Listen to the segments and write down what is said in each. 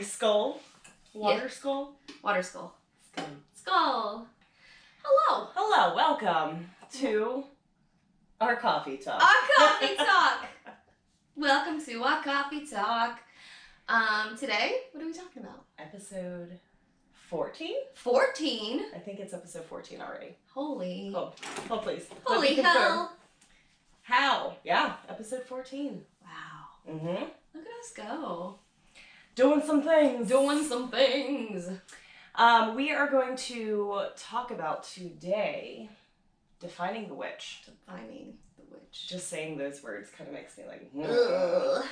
skull. Water Yeah. skull? Water skull. Skull. Skull. Hello. Hello, welcome to our coffee talk. Our coffee talk. Welcome to our coffee talk. Today, what are we talking about? Episode 14? 14. I think it's episode 14 already. Holy. Oh, please. Let Holy me confirm. hell. How? Yeah, episode 14. Wow. Mm-hmm. Look at us go. Doing some things. Doing some things. We are going to talk about today defining the witch. Defining the witch. Just saying those words kind of makes me like, Ugh.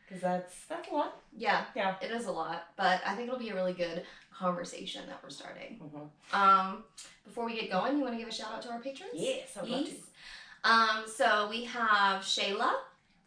because that's a lot. Yeah, Yeah. it is a lot, but I think it'll be a really good conversation that we're starting. Mm-hmm. Before we get going, you want to give a shout out to our patrons? Yes, I would love to. So we have Shayla,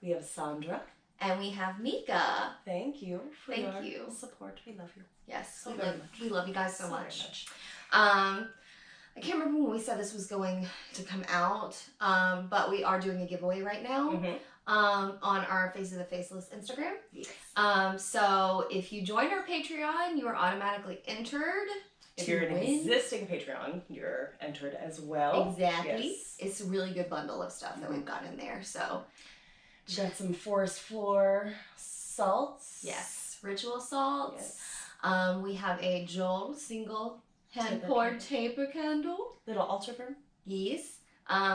We have Sandra. and we have Mika. Thank you for Thank your you. support. We love you Yes, So we very love much. we love you guys so very much. I can't remember when we said this was going to come out, but we are doing a giveaway right now. Mm-hmm. On our Face of the Faceless Instagram. Yes. So if you join our Patreon, you are automatically entered. If to you're an win. existing Patreon, you're entered as well. Exactly. Yes. It's a really good bundle of stuff that we've got in there. So We got some forest floor salts. yes, ritual salts. Yes. We have a Joel single hand Taper poured candle. taper candle. Little altar firm. Yes.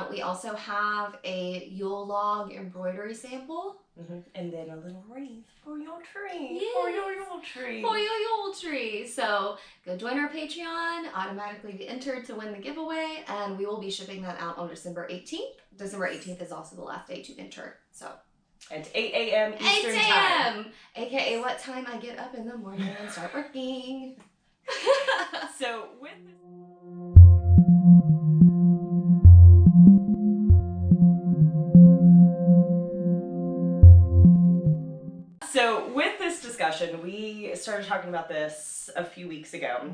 We also have a Yule log embroidery sample. Mm-hmm. And then a little wreath for your tree. Yes. For your Yule tree. For your Yule tree. So go join our Patreon, automatically be entered to win the giveaway, and we will be shipping that out on December 18th. December 18th is also the last day to enter. So At 8 a.m. 8 Eastern time. a.m. aka what time I get up in the morning and start working. So with this discussion, we started talking about this a few weeks ago,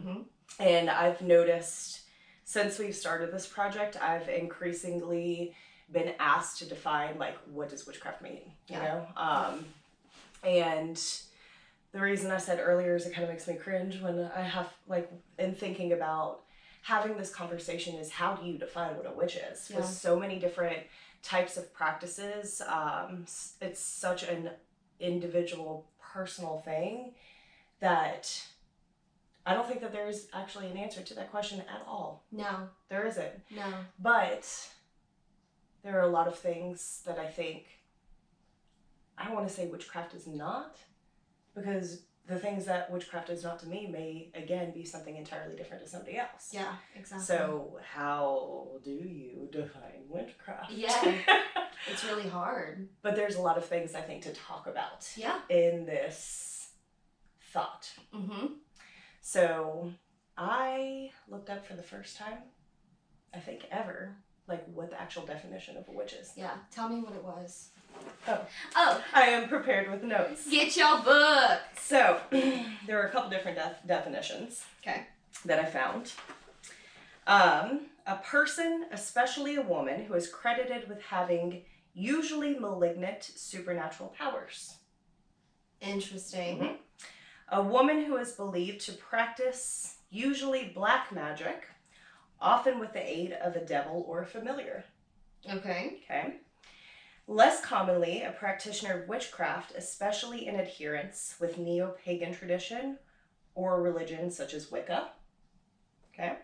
and I've noticed since we've started this project, I've increasingly been asked to define, like, what does witchcraft mean, you know? And the reason I said earlier is it kind of makes me cringe when I have, like, in thinking about having this conversation is how do you define what a witch is? Yeah. With so many different types of practices, it's such an individual, personal thing that I don't think that there's actually an answer to that question at all. No. There isn't. No. But there are a lot of things that I think, I don't want to say witchcraft is not, because the things that witchcraft is not to me may, again, be something entirely different to somebody else. Yeah, exactly. So how do you define witchcraft? Yeah. It's really hard. But there's a lot of things I think to talk about Yeah. in this thought. So I looked up for the first time, I think ever, like what the actual definition of a witch is. Yeah. Tell me what it was. Oh, I am prepared with notes. Get your book. So there are a couple different definitions Okay. that I found. A person, especially a woman, who is credited with having usually malignant supernatural powers. Interesting. A woman who is believed to practice usually black magic, often with the aid of a devil or a familiar. Okay. Okay. Less commonly, a practitioner of witchcraft, especially in adherence with neo-pagan tradition or religion such as Wicca. Okay.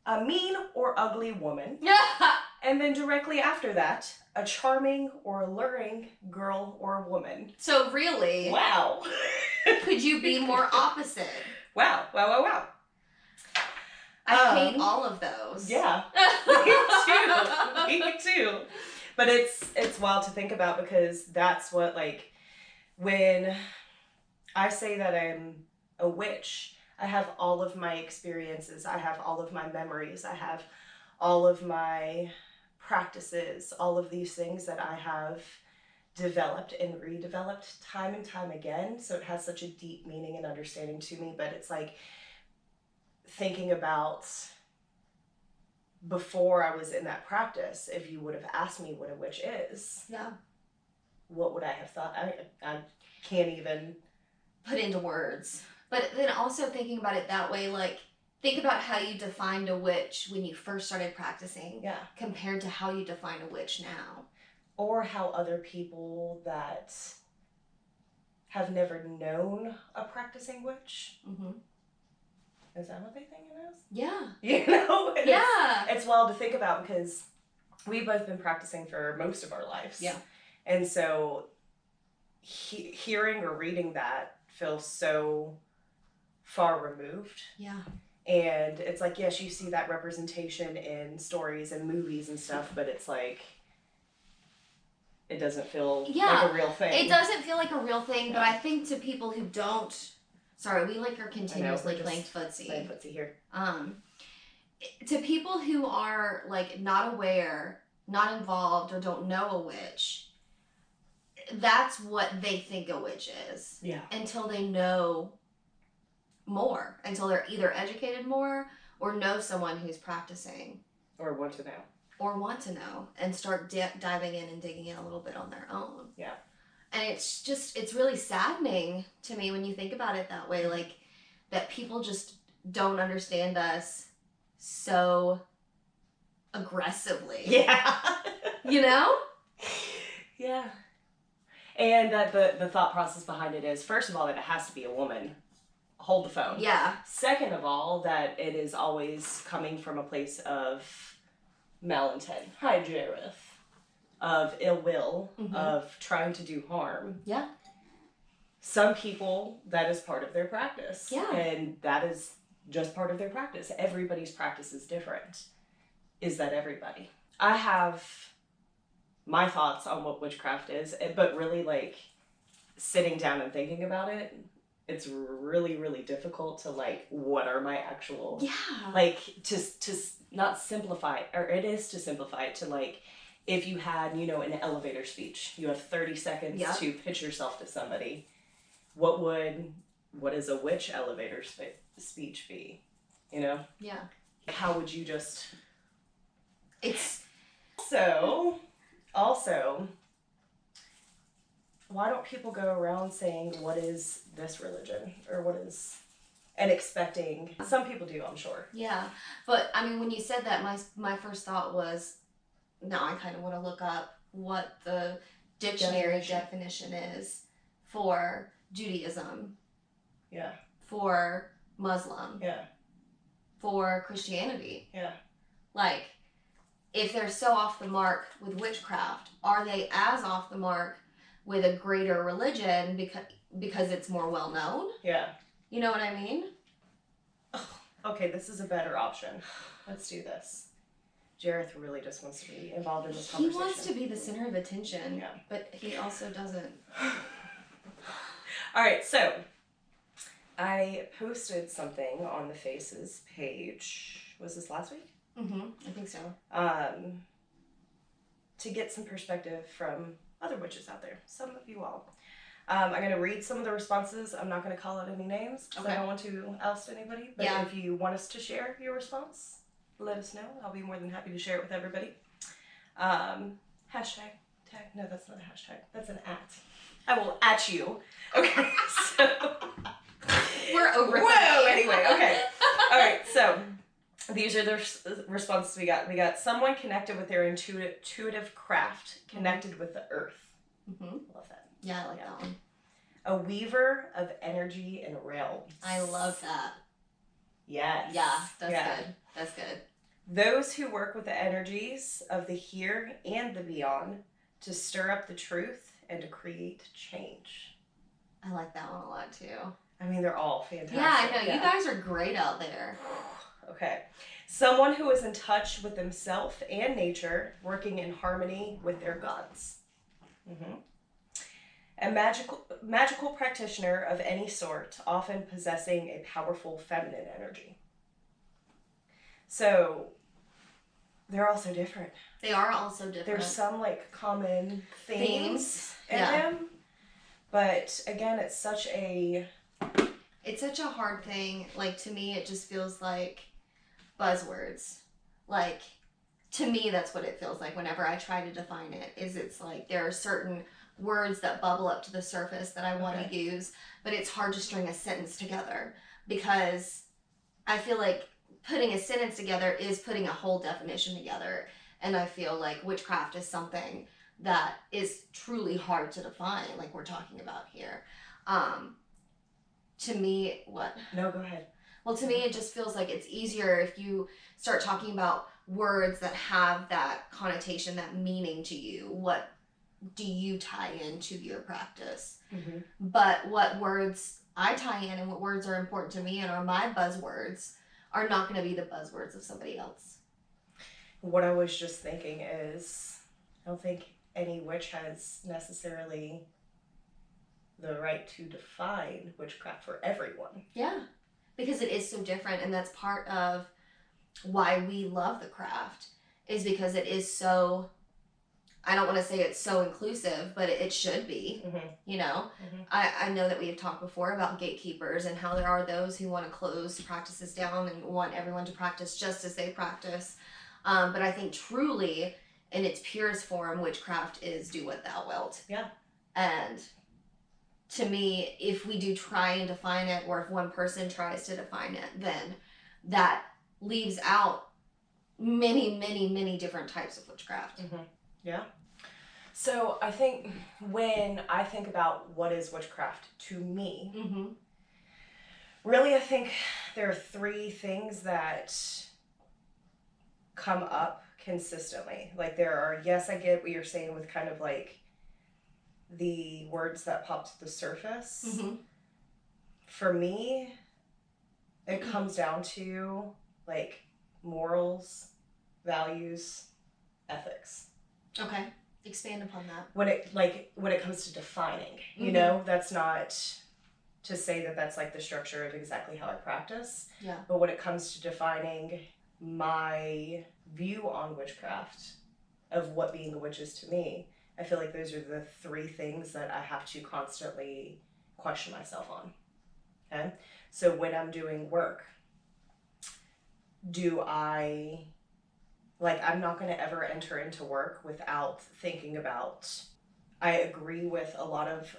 A mean or ugly woman. And then directly after that, a charming or alluring girl or woman. So really, Wow. could you be more opposite? Wow. I hate all of those. Yeah. Me too. But it's wild to think about, because that's what, like, when I say that I'm a witch, I have all of my experiences, I have all of my memories, I have all of my practices, all of these things that I have developed and redeveloped time and time again. So it has such a deep meaning and understanding to me. But it's like thinking about before I was in that practice, if you would have asked me what a witch is, Yeah. what would I have thought? I can't even put into words. But then also thinking about it that way, like, think about how you defined a witch when you first started practicing Yeah. compared to how you define a witch now. Or how other people that have never known a practicing witch, Mm-hmm. is that what they think it is? Yeah. You know? Yeah. It's wild to think about because we've both been practicing for most of our lives. Yeah. And so hearing or reading that feels so far removed. Yeah. And it's like, yes, you see that representation in stories and movies and stuff, but it's like, it doesn't feel like a real thing. It doesn't feel like a real thing, but I think to people who don't, sorry, we like are continuously playing footsie. Playing footsie here. To people who are like not aware, not involved, or don't know a witch, that's what they think a witch is. Yeah. Until they know more, until they're either educated more or know someone who's practicing. Or want to know. Or want to know and start diving in and digging in a little bit on their own. Yeah. And it's really saddening to me when you think about it that way, like that people just don't understand us so aggressively. Yeah. You know? Yeah. And that the thought process behind it is, first of all, that it has to be a woman. Hold the phone. Yeah. Second of all, that it is always coming from a place of malintent. Hi, Jareth. Of ill will, of trying to do harm. Yeah. Some people, that is part of their practice. Yeah. And that is just part of their practice. Everybody's practice is different. Is that everybody? I have my thoughts on what witchcraft is, but really, like, sitting down and thinking about it, it's really, really difficult to, like, what are my actual... Yeah. Like, to not simplify, or it is to simplify it to, like, if you had, you know, an elevator speech, you have 30 seconds to pitch yourself to somebody, what is a witch elevator speech be? You know? Yeah. How would you just... It's... So, also, why don't people go around saying, what is this religion? Or what is... And expecting... Some people do, I'm sure. Yeah. But, I mean, when you said that, my first thought was, now I kind of want to look up what the dictionary definition is for Judaism. Yeah. For Muslim. Yeah. For Christianity. Yeah. Like, if they're so off the mark with witchcraft, are they as off the mark with a greater religion because it's more well known? Yeah. You know what I mean? Okay, this is a better option. Let's do this. Jareth really just wants to be involved in this conversation. He wants to be the center of attention, yeah. But he also doesn't. All right, so I posted something on the Faces page. Was this last week? I think so. To get some perspective from other witches out there, some of you all. I'm going to read some of the responses. I'm not going to call out any names because I don't want to oust anybody. But if you want us to share your response, let us know. I'll be more than happy to share it with everybody. Hashtag, tag. No, that's not a hashtag. That's an at. I will at you. Okay, so. We're over it. Whoa, anyway, okay. All right, so these are the responses we got. We got someone connected with their intuitive craft, connected with the earth. Love that. Yeah, I like that one. A weaver of energy and realms. I love that. Yes. Yeah, that's good. That's good. Those who work with the energies of the here and the beyond to stir up the truth and to create change. I like that one a lot too. I mean, they're all fantastic. Yeah, I know. You guys are great out there. Okay. Someone who is in touch with themselves and nature, working in harmony with their gods. A magical practitioner of any sort, often possessing a powerful feminine energy. So, they're also different. They are also different. There's some, like, common themes in them. But, again, it's such a hard thing. Like, to me, it just feels like buzzwords. Like, to me, that's what it feels like whenever I try to define it, is it's like there are certain words that bubble up to the surface that I want to Okay. use, but it's hard to string a sentence together because I feel like putting a sentence together is putting a whole definition together. And I feel like witchcraft is something that is truly hard to define, like we're talking about here. Um, to me, what? No, go ahead. Well, to me, it just feels like it's easier if you start talking about words that have that connotation, that meaning to you. What do you tie into your practice? Mm-hmm. But what words I tie in and what words are important to me and are my buzzwords are not going to be the buzzwords of somebody else. What I was just thinking is, I don't think any witch has necessarily the right to define witchcraft for everyone. Yeah, because it is so different, and that's part of why we love the craft, is because it is so, I don't want to say it's so inclusive, but it should be. Mm-hmm. You know, I know that we have talked before about gatekeepers and how there are those who want to close practices down and want everyone to practice just as they practice. But I think truly, in its purest form, witchcraft is do what thou wilt. Yeah. And to me, if we do try and define it, or if one person tries to define it, then that leaves out many, many, many different types of witchcraft. Mm-hmm. Yeah. So I think when I think about what is witchcraft to me, Mm-hmm. really I think there are three things that come up consistently. Like there are, yes, I get what you're saying with kind of like the words that pop to the surface. Mm-hmm. For me, it comes down to like morals, values, ethics. Okay. Expand upon that. When it comes to defining, you Mhm. know, that's not to say that that's like the structure of exactly how I practice. Yeah. But when it comes to defining my view on witchcraft, of what being a witch is to me, I feel like those are the three things that I have to constantly question myself on. Okay? So when I'm doing work, I'm not going to ever enter into work without thinking about, I agree with a lot of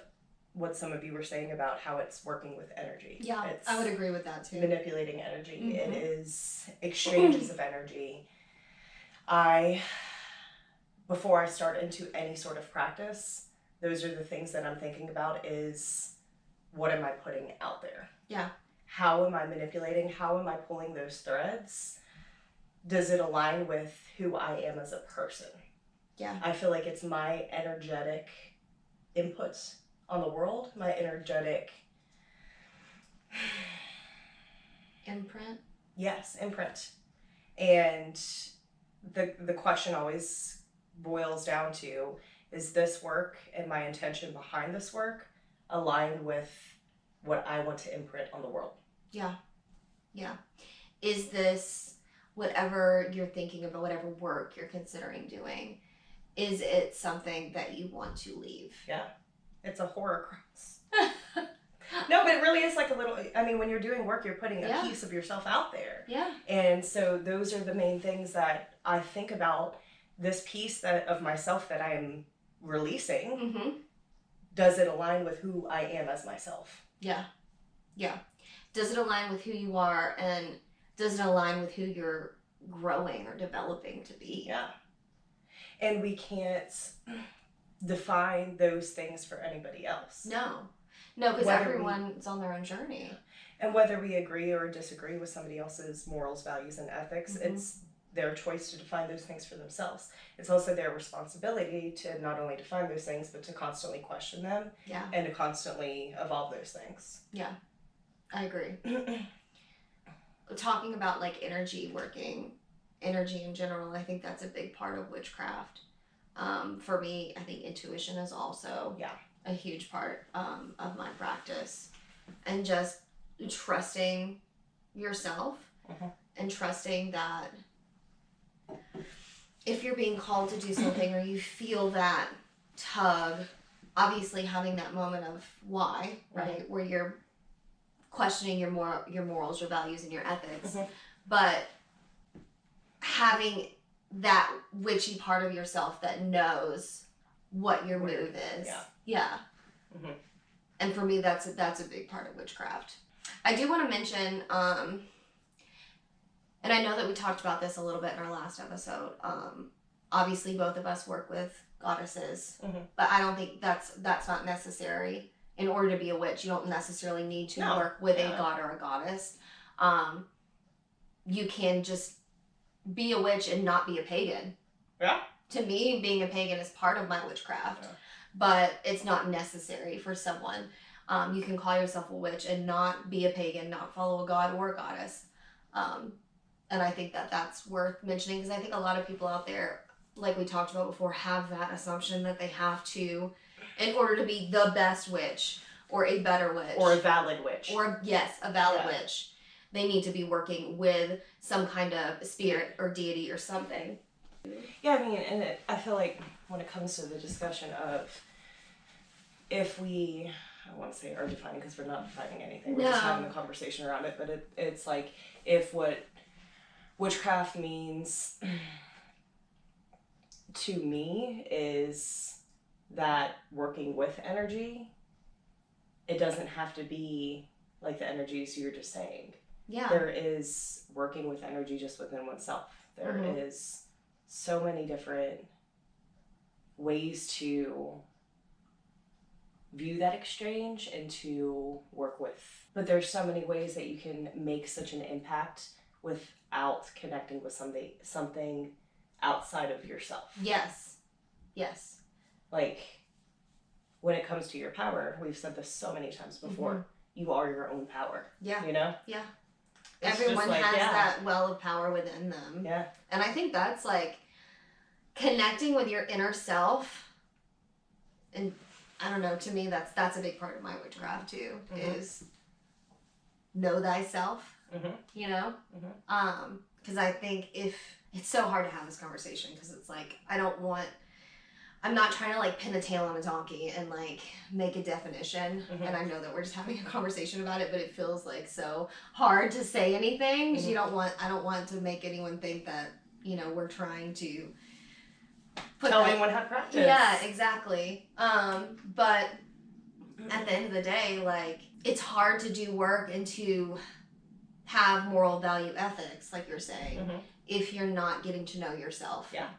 what some of you were saying about how it's working with energy. Yeah, It's I would agree with that too. manipulating energy. Mhm. It is exchanges of energy. Before I start into any sort of practice, those are the things that I'm thinking about is, what am I putting out there? Yeah. How am I manipulating? How am I pulling those threads? Does it align with who I am as a person? Yeah. I feel like it's my energetic input on the world, my energetic Imprint. Yes, imprint. And the question always boils down to, is this work and my intention behind this work aligned with what I want to imprint on the world? Yeah. Yeah. Is this, whatever you're thinking about, whatever work you're considering doing, is it something that you want to leave? Yeah. It's a horror cross. No, but it really is like a little, I mean, when you're doing work, you're putting a Yeah. piece of yourself out there. Yeah. And so those are the main things that I think about. This piece of myself that I am releasing, Mm-hmm. does it align with who I am as myself? Yeah. Yeah. Does it align with who you are, and does it align with who you're growing or developing to be? Yeah. And we can't define those things for anybody else. No, because Whether everyone's on their own journey. And whether we agree or disagree with somebody else's morals, values, and ethics, Mhm. it's their choice to define those things for themselves. It's also their responsibility to not only define those things, but to constantly question them. Yeah. And to constantly evolve those things. Yeah, I agree. Talking about like energy in general, I think that's a big part of witchcraft. For me, I think intuition is also a huge part of my practice, and just trusting yourself and trusting that if you're being called to do something or you feel that tug, obviously having that moment of why, right, where you're questioning your morals, your values, and your ethics, but having that witchy part of yourself that knows what your Weird. move is. Yeah. Yeah. Mm-hmm. And for me, that's a big part of witchcraft. I do want to mention, and I know that we talked about this a little bit in our last episode. Obviously, both of us work with goddesses, but I don't think that's not necessary. In order to be a witch, you don't necessarily need to work with a god or a goddess. You can just be a witch and not be a pagan. Yeah. To me, being a pagan is part of my witchcraft. Yeah. But it's not necessary for someone. You can call yourself a witch and not be a pagan, not follow a god or a goddess. And I think that that's worth mentioning because I think a lot of people out there, like we talked about before, have that assumption that they have to, in order to be the best witch or a better witch. Or a valid witch. Or, yes, a valid witch. They need to be working with some kind of spirit or deity or something. Yeah, I mean, and I feel like when it comes to the discussion of if we, I want to say are defining because we're not defining anything, we're just having a conversation around it, but it's like if what witchcraft means to me is that working with energy, it doesn't have to be like the energies you're just saying. Yeah. There is working with energy just within oneself. There is so many different ways to view that exchange and to work with. But there's so many ways that you can make such an impact without connecting with something outside of yourself. Yes. Yes. Like, when it comes to your power, we've said this so many times before, you are your own power. Yeah. You know? Yeah. It's Everyone like, has that well of power within them. Yeah. And I think that's like connecting with your inner self. And I don't know, to me that's a big part of my witchcraft too, is know thyself. You know? Because I think if it's so hard to have this conversation because it's like I'm not trying to like pin a tail on a donkey and like make a definition. And I know that we're just having a conversation about it, but it feels like so hard to say anything because I don't want to make anyone think that, you know, we're trying to tell anyone how to practice. Yeah, exactly. But at the end of the day, like it's hard to do work and to have moral value ethics, like you're saying, if you're not getting to know yourself. Yeah.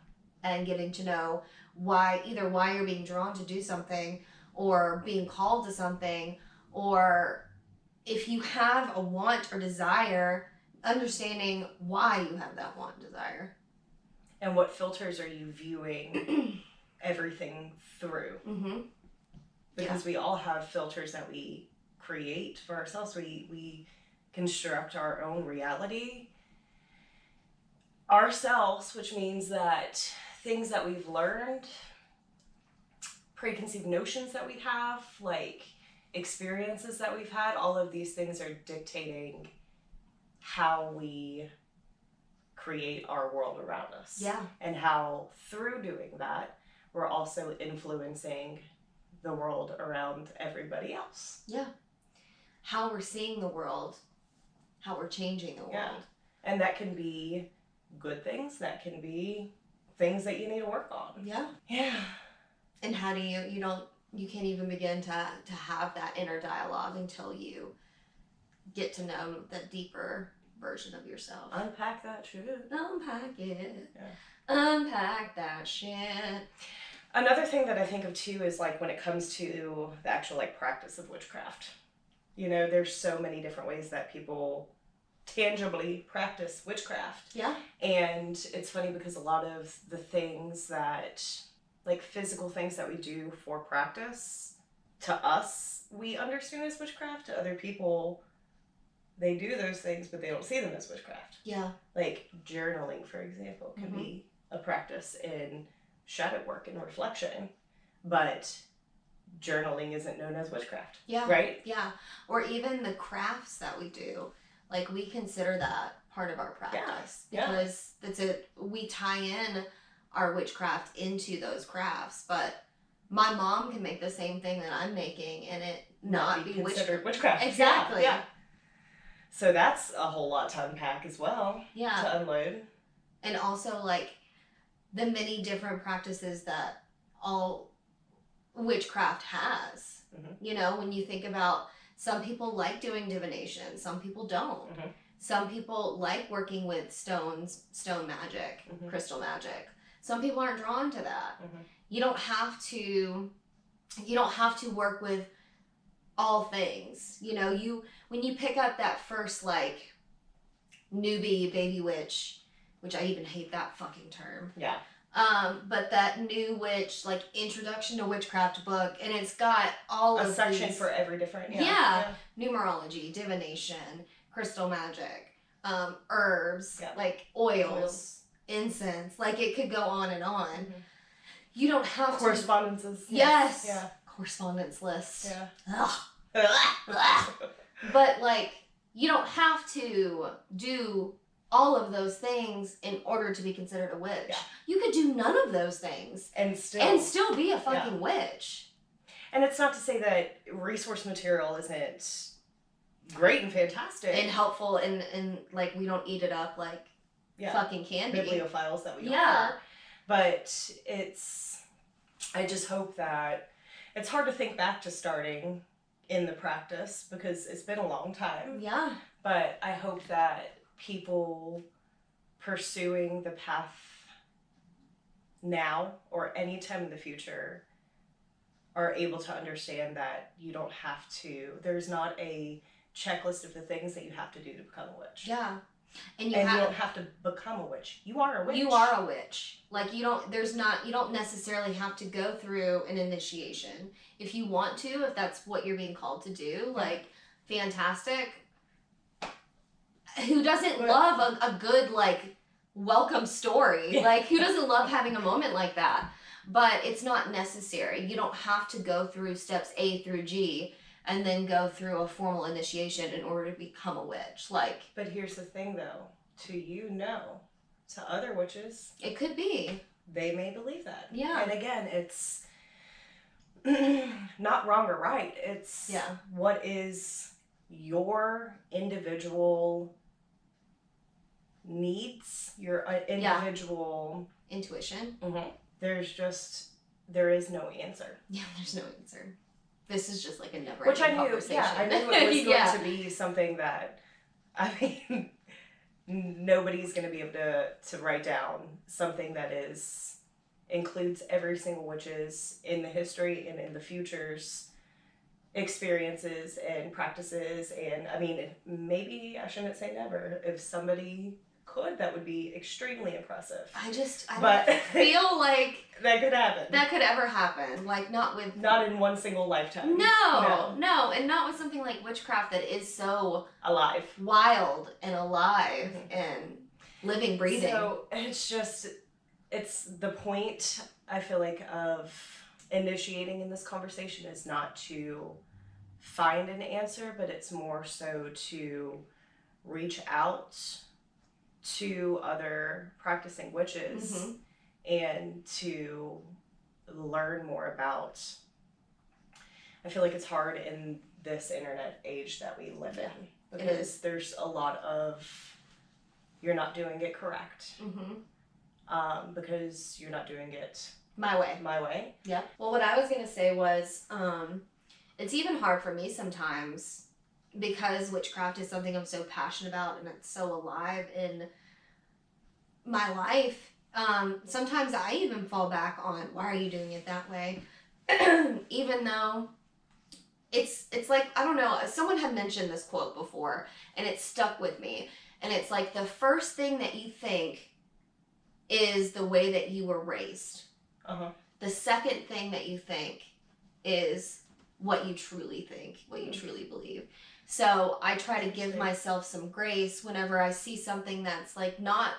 And getting to know why you're being drawn to do something or being called to something, or if you have a want or desire, understanding why you have that want and desire. And what filters are you viewing everything through? Because we all have filters that we create for ourselves. We construct our own reality ourselves, which means that things that we've learned, preconceived notions that we have, like experiences that we've had, all of these things are dictating how we create our world around us. Yeah. And how through doing that, we're also influencing the world around everybody else. Yeah. How we're seeing the world, how we're changing the world. Yeah. And that can be good things, that can be things that you need to work on. Yeah. Yeah. And how do you can't even begin to have that inner dialogue until you get to know the deeper version of yourself. Unpack that shit. Unpack it. Yeah. Unpack that shit. Another thing that I think of too is like when it comes to the actual like practice of witchcraft. You know, there's so many different ways that people tangibly practice witchcraft. Yeah. And it's funny because a lot of the things that, like physical things that we do for practice, to us, we understand as witchcraft. To other people, they do those things, but they don't see them as witchcraft. Yeah. Like journaling, for example, can be a practice in shadow work and reflection, but journaling isn't known as witchcraft. Yeah. Right? Yeah. Or even the crafts that we do. Like we consider that part of our practice. Yeah. Because that's it. We tie in our witchcraft into those crafts. But my mom can make the same thing that I'm making and it not be considered witchcraft. Exactly. Yeah. So that's a whole lot to unpack as well. Yeah. To unload. And also like the many different practices that all witchcraft has. Mm-hmm. You know, when you think about, some people like doing divination, some people don't. Mm-hmm. Some people like working with stones, stone magic, Mm-hmm. crystal magic. Some people aren't drawn to that. Mm-hmm. You don't have to work with all things. You know, when you pick up that first like newbie baby witch, which I even hate that fucking term. Yeah. But that new witch, like introduction to witchcraft book, and it's got all a of section these, for every different. numerology, divination, crystal magic, herbs, Yeah. like oils, incense, like it could go on and on. Mm-hmm. You don't have correspondences. Yes. Yeah. Correspondence list. Yeah. Ugh. But like, you don't have to do all of those things in order to be considered a witch. Yeah. You could do none of those things and still be a fucking witch. And it's not to say that resource material isn't great and fantastic And helpful, and like we don't eat it up like fucking candy. Bibliophiles that we Yeah. are. But I just hope that, it's hard to think back to starting in the practice because it's been a long time. Yeah. But I hope that people pursuing the path now or any time in the future are able to understand that you don't have to, there's not a checklist of the things that you have to do to become a witch. Yeah. And you don't have to become a witch. You are a witch. You are a witch. Like you don't necessarily have to go through an initiation. If you want to, if that's what you're being called to do, like fantastic. Who doesn't love a good like welcome story? Yeah. Like who doesn't love having a moment like that? But it's not necessary. You don't have to go through steps A through G and then go through a formal initiation in order to become a witch. Like, but here's the thing though, to other witches, it could be. They may believe that. Yeah. And again, it's not wrong or right. It's what is your individual needs, your individual intuition. Mm-hmm. There is no answer. Yeah, there's no answer. This is just like a never-ending Which I knew, conversation. I knew it was going to be something that, I mean, nobody's going to be able to write down something that includes every single witch's in the history and in the future's experiences and practices. And I mean, maybe I shouldn't say never. If somebody could, that would be extremely impressive. I don't feel like that could happen. That could ever happen. Like not in one single lifetime. No, and not with something like witchcraft that is so alive, wild and alive and living, breathing. So it's the point, I feel like, of initiating in this conversation is not to find an answer, but it's more so to reach out to other practicing witches and to learn more about. I feel like it's hard in this internet age that we live in because there's a lot of you're not doing it correct because you're not doing it my way. Yeah. Well, what I was gonna say was it's even hard for me sometimes because witchcraft is something I'm so passionate about and it's so alive in my life. Sometimes I even fall back on, why are you doing it that way? Even though it's like, I don't know, someone had mentioned this quote before and it stuck with me. And it's like the first thing that you think is the way that you were raised. The second thing that you think is what you truly think, what you truly believe. So I try to give myself some grace whenever I see something that's like not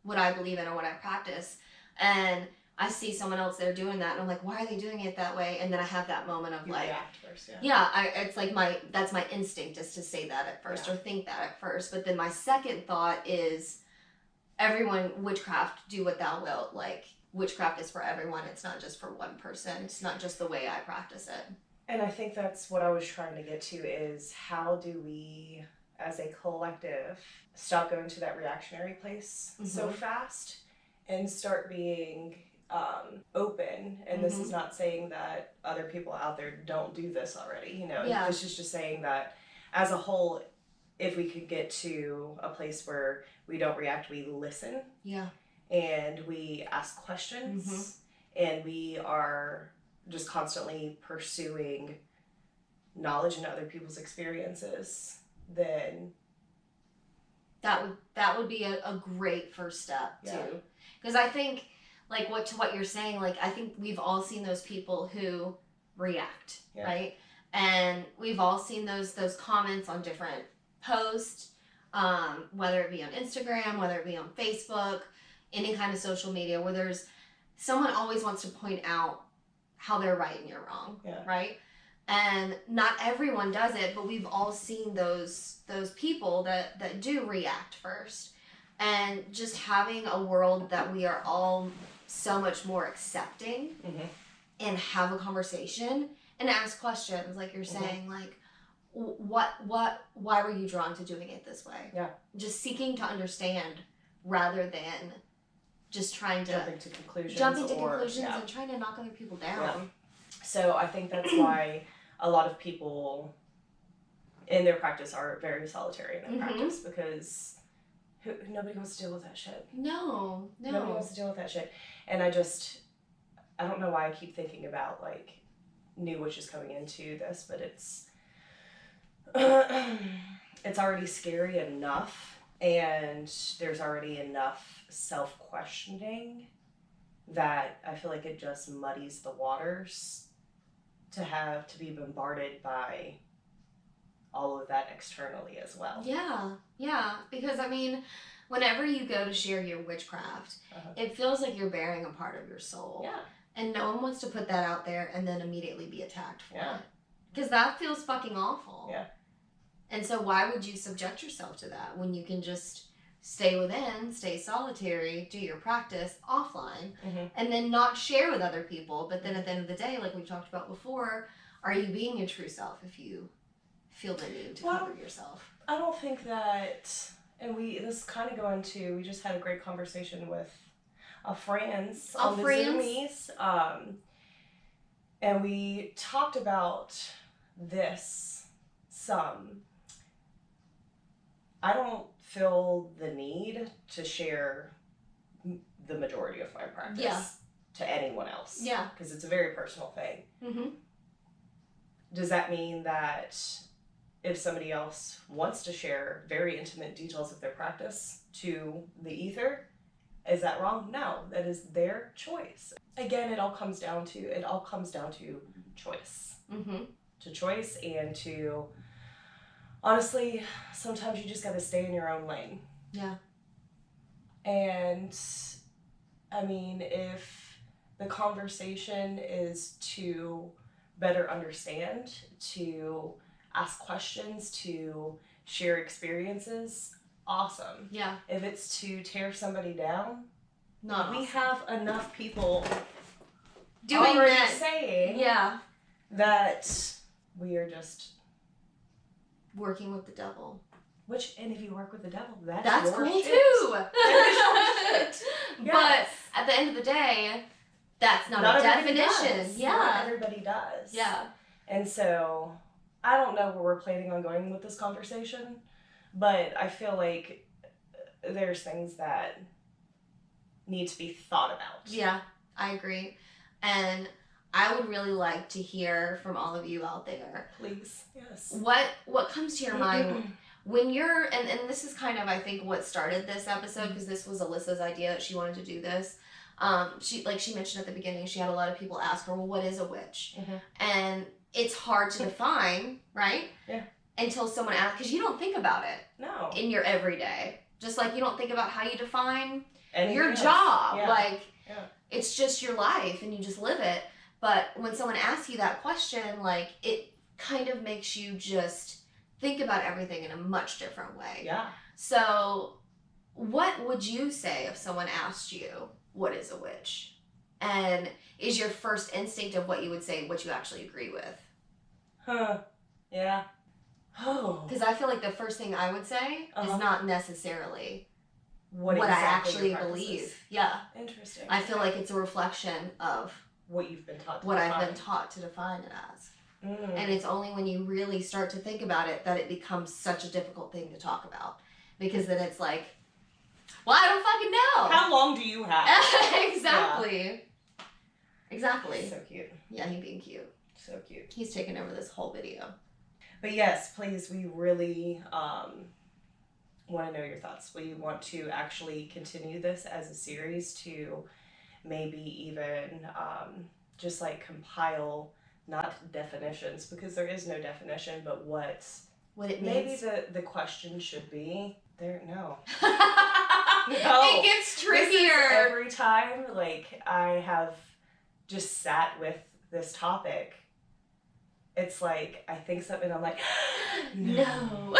what I believe in or what I practice. And I see someone else there doing that and I'm like, why are they doing it that way? And then I have that moment of react first, it's like that's my instinct is to say that at first or think that at first. But then my second thought is witchcraft, do what thou wilt. Like witchcraft is for everyone. It's not just for one person. It's not just the way I practice it. And I think that's what I was trying to get to is how do we, as a collective, stop going to that reactionary place so fast and start being open, and this is not saying that other people out there don't do this already, you know. Yeah. This is just saying that as a whole, if we could get to a place where we don't react, we listen. Yeah. And we ask questions, and we are just constantly pursuing knowledge and other people's experiences, then that would be a great first step too. Because I think, like, what you're saying, like, I think we've all seen those people who react, right? And we've all seen those comments on different posts, whether it be on Instagram, whether it be on Facebook, any kind of social media, where there's someone always wants to point out how they're right and you're wrong, right? And not everyone does it, but we've all seen those people that do react first. And just having a world that we are all so much more accepting, and have a conversation and ask questions, like you're saying, like, why were you drawn to doing it this way? Yeah. Just seeking to understand rather than just trying to jumping to conclusions and trying to knock other people down. Yeah. So I think that's why a lot of people in their practice are very solitary in their practice, because nobody wants to deal with that shit. No. Nobody wants to deal with that shit. And I don't know why I keep thinking about, like, new witches coming into this, but it's already scary enough, and there's already enough self-questioning that I feel like it just muddies the waters to be bombarded by all of that externally as well. Yeah, because I mean, whenever you go to share your witchcraft, it feels like you're bearing a part of your soul. Yeah. And no one wants to put that out there and then immediately be attacked for it. Because that feels fucking awful. Yeah. And so why would you subject yourself to that when you can just stay within, stay solitary, do your practice offline, and then not share with other people? But then at the end of the day, like we talked about before, are you being your true self if you feel the need to cover yourself? I don't think that, and this kind of go into, we just had a great conversation with our friends on the Zoomies, and we talked about this some. I don't feel the need to share the majority of my practice to anyone else. Yeah. Because it's a very personal thing. Does that mean that if somebody else wants to share very intimate details of their practice to the ether, is that wrong? No, that is their choice. Again, it all comes down to choice. To choice, and to, honestly, sometimes you just gotta stay in your own lane. Yeah. And I mean, if the conversation is to better understand, to ask questions, to share experiences, awesome. Yeah. If it's to tear somebody down, not we awesome. have enough people doing already that, saying that we are just working with the devil. And if you work with the devil, that's cool shit. too. Yes. But at the end of the day, that's not a definition. Not everybody does. Yeah. And so I don't know where we're planning on going with this conversation, but I feel like there's things that need to be thought about. Yeah, I agree. And I would really like to hear from all of you out there. Please, yes. What comes to your mind when you're, and this is kind of, I think, what started this episode, because this was Alyssa's idea that she wanted to do this. She mentioned at the beginning, she had a lot of people ask her, well, what is a witch? And it's hard to define, right? Yeah. Until someone asks, because you don't think about it. No. In your everyday. Just like you don't think about how you define anything your else. job. Yeah. Like, it's just your life and you just live it. But when someone asks you that question, like, it kind of makes you just think about everything in a much different way. Yeah. So what would you say if someone asked you, what is a witch? And is your first instinct of what you would say what you actually agree with? Yeah. Oh. Because I feel like the first thing I would say is not necessarily what I exactly actually your practice believe. is. Yeah. Interesting. I feel like it's a reflection of what you've been taught to what define. I've been taught to define it as. Mm. And it's only when you really start to think about it that it becomes such a difficult thing to talk about. Because then it's like, well, I don't fucking know. How long do you have? Exactly. Yeah. Exactly. So cute. Yeah, he's being cute. So cute. He's taken over this whole video. But yes, please, we really want to know your thoughts. We want to actually continue this as a series to maybe even just like compile, not definitions, because there is no definition, but what it maybe means. the question should be. No. It gets trickier. Every time, like, I have just sat with this topic, it's like I think something, I'm like, no.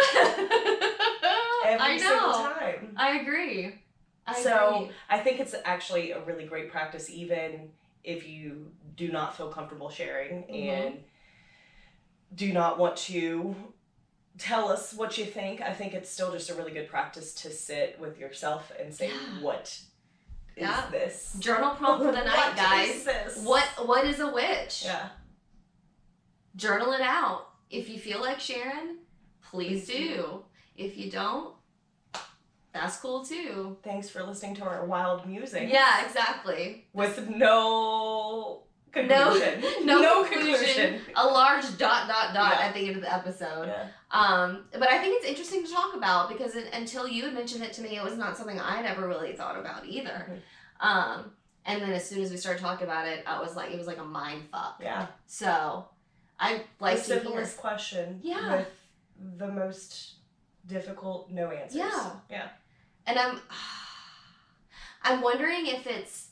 Every single time. I agree. I think it's actually a really great practice, even if you do not feel comfortable sharing and do not want to tell us what you think. I think it's still just a really good practice to sit with yourself and say, what is this? Journal prompt for the night, guys. Is this? What is a witch? Yeah. Journal it out. If you feel like sharing, please do. If you don't, that's cool too. Thanks for listening to our wild musings. Yeah, exactly. With no conclusion. No conclusion. A large ... at the end of the episode. Yeah. But I think it's interesting to talk about because until you had mentioned it to me, it was not something I had ever really thought about either. Mm-hmm. And then as soon as we started talking about it, it was like a mind fuck. Yeah. So I like the simplest question. Yeah. With the most difficult no answers. Yeah. Yeah. And I'm wondering if it's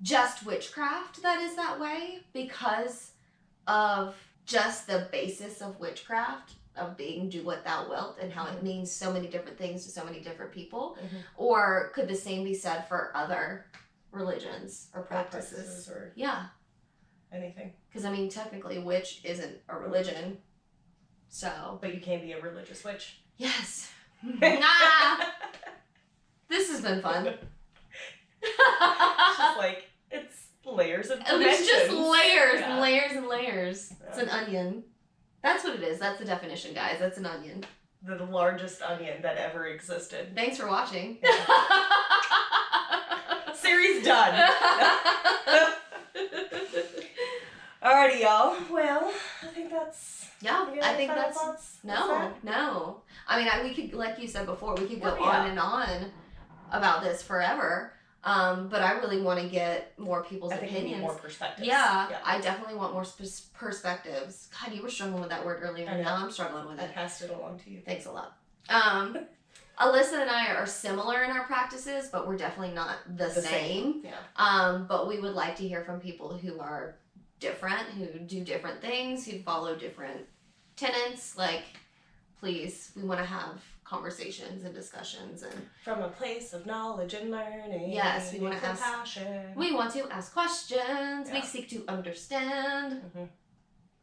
just witchcraft that is that way because of just the basis of witchcraft of being do what thou wilt and how it means so many different things to so many different people, or could the same be said for other religions or practices or anything? Because I mean, technically, witch isn't a religion, so. But you can be a religious witch. Yes. Nah. This has been fun. It's just like, it's layers of dimensions. It's just layers Yeah. and layers and layers. Yeah. It's an onion. That's what it is. That's the definition, guys. That's an onion. The largest onion that ever existed. Thanks for watching. Series done. Alrighty, y'all. Well, I think that's... Yeah, I think that's... thoughts? No. I mean, we could, like you said before, we could go Well, yeah. on and on about this forever. But I really want to get more people's I think we need opinions. more perspectives. Yeah, I definitely want more perspectives. God, you were struggling with that word earlier, I and know. now I'm struggling with I it. passed it along to you. Thanks a lot. Alyssa and I are similar in our practices, but we're definitely not the same. Yeah. But we would like to hear from people who are different, who do different things, who follow different tenets. Like, please, we want to have conversations and discussions and From a place of knowledge and learning. Yes, we want and to ask. compassion. We want to ask questions. We Yeah. seek to understand.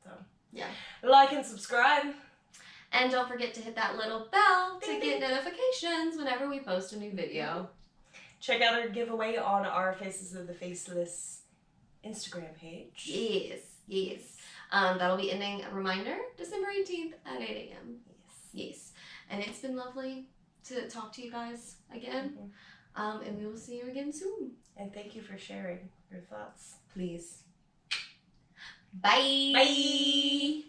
So, Yeah. like and subscribe. And don't forget to hit that little bell to Ding, get ding. notifications whenever we post a new video. Check out our giveaway on our Faces of the Faceless Instagram page. Yes. That'll be ending, a reminder, December 18th at 8 a.m. Yes. And it's been lovely to talk to you guys again. And we will see you again soon. And thank you for sharing your thoughts. Please. Bye. Bye.